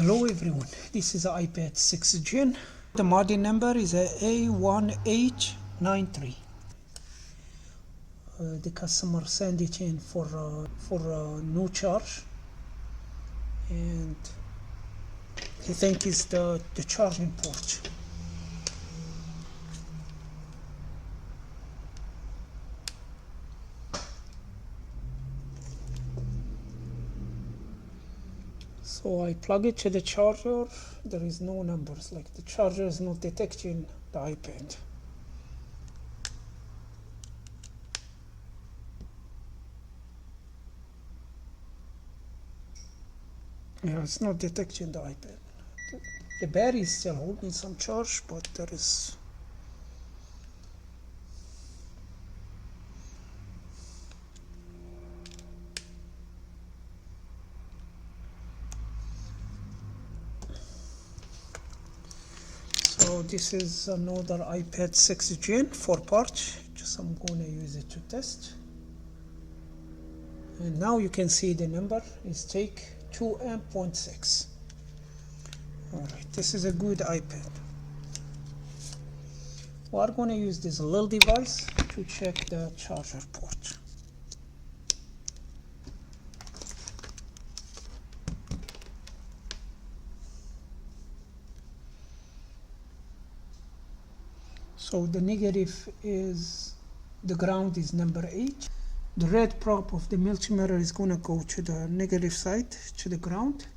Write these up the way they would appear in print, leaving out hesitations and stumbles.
Hello everyone, this is iPad 6 Gen. The model number is A1893. The customer sent it in for no charge, and he thinks it's the charging port. So I plug it to the charger. There is no numbers, like the charger is not detecting the iPad. Yeah, it's not detecting the iPad. The battery is still holding some charge, but there is. So this is another iPad 6 Gen 4 part. Just I'm gonna use it to test. And now you can see the number is take 2.6. Alright, this is a good iPad. We are gonna use this little device to check the charger port. So the negative is, the ground is number 8. The red probe of the multimeter is gonna go to the negative side, to the ground,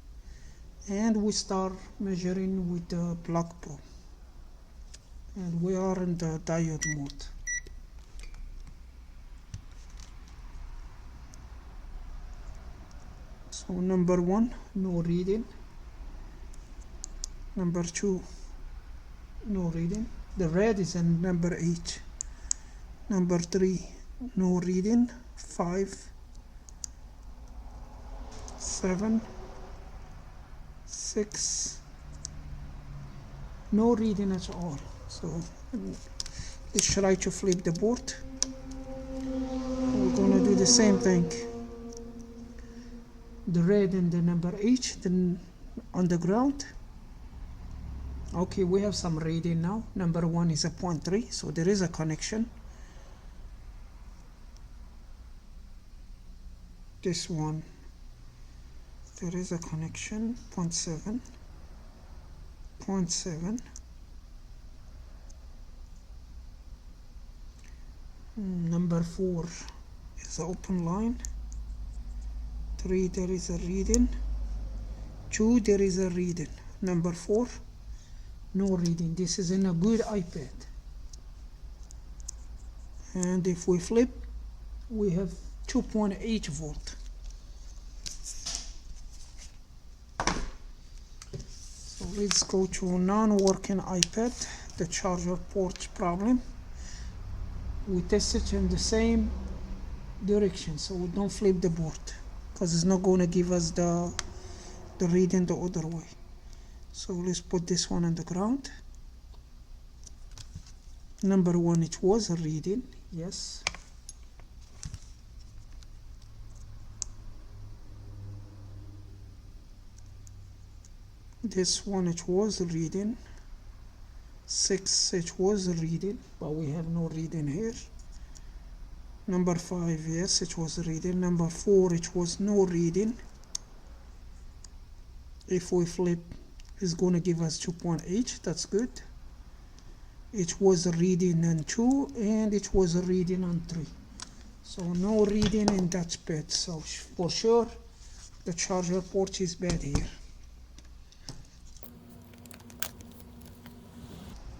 and we start measuring with the black probe. And we are in the diode mode. So number 1, no reading. Number 2, no reading. The red is in number 8. Number 3, no reading. 5, 7, 6, no reading at all. So let's try to flip the board. We're gonna do the same thing. The red and the number 8, then on the ground. Okay, we have some reading now. Number 1 is a 0.3, so there is a connection. This one, there is a connection. 0.7, 0.7. Number 4 is an open line. 3, there is a reading. 2, there is a reading. Number 4, no reading. This is in a good iPad. And if we flip, we have 2.8 volt. So let's go to non-working iPad, the charger port problem. We test it in the same direction, so we don't flip the board, because it's not going to give us the reading the other way. So let's put this one on the ground. Number 1, it was a reading, yes. This one, it was a reading. 6, it was a reading, but we have no reading here. Number 5, yes, it was a reading. Number 4, it was no reading. If we flip, it's going to give us 2.8. That's good. It was a reading on 2, and it was a reading on 3. So no reading in that bit. So for sure, the charger port is bad here.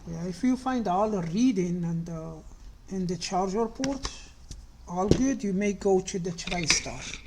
Yeah, if you find all the reading and in the charger port, all good, you may go to the TriStar.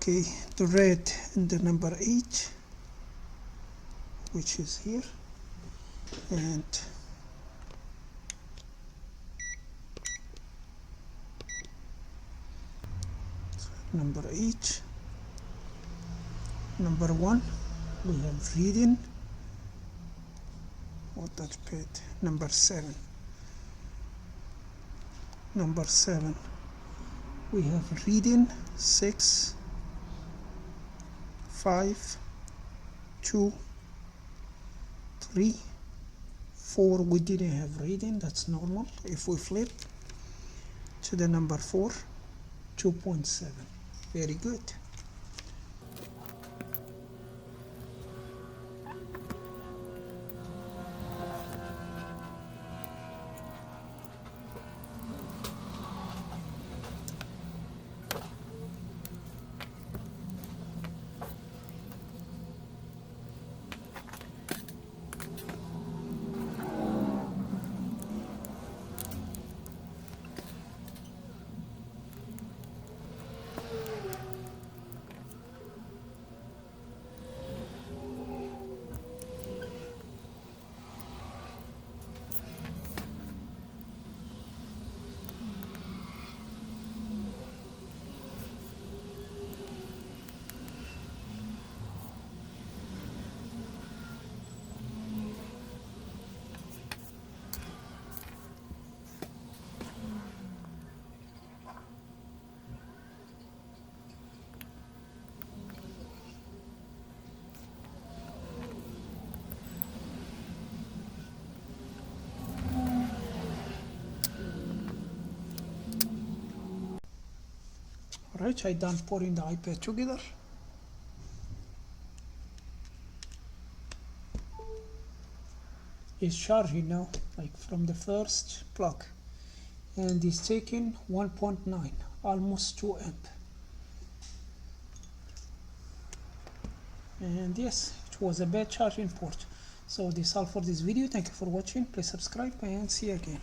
Okay, the red and the number 8, which is here, and number 8, number 1, we have reading, what touchpad, number 7, number 7, we have reading 6, 5, 2, 3, 4, we didn't have reading, that's normal. If we flip to the number 4, 2.7, very good. Alright, I done putting the iPad together. It's charging now, like from the first plug, and it's taking 1.9, almost 2 amp. And yes, it was a bad charging port. So that's all for this video. Thank you for watching. Please subscribe and see you again.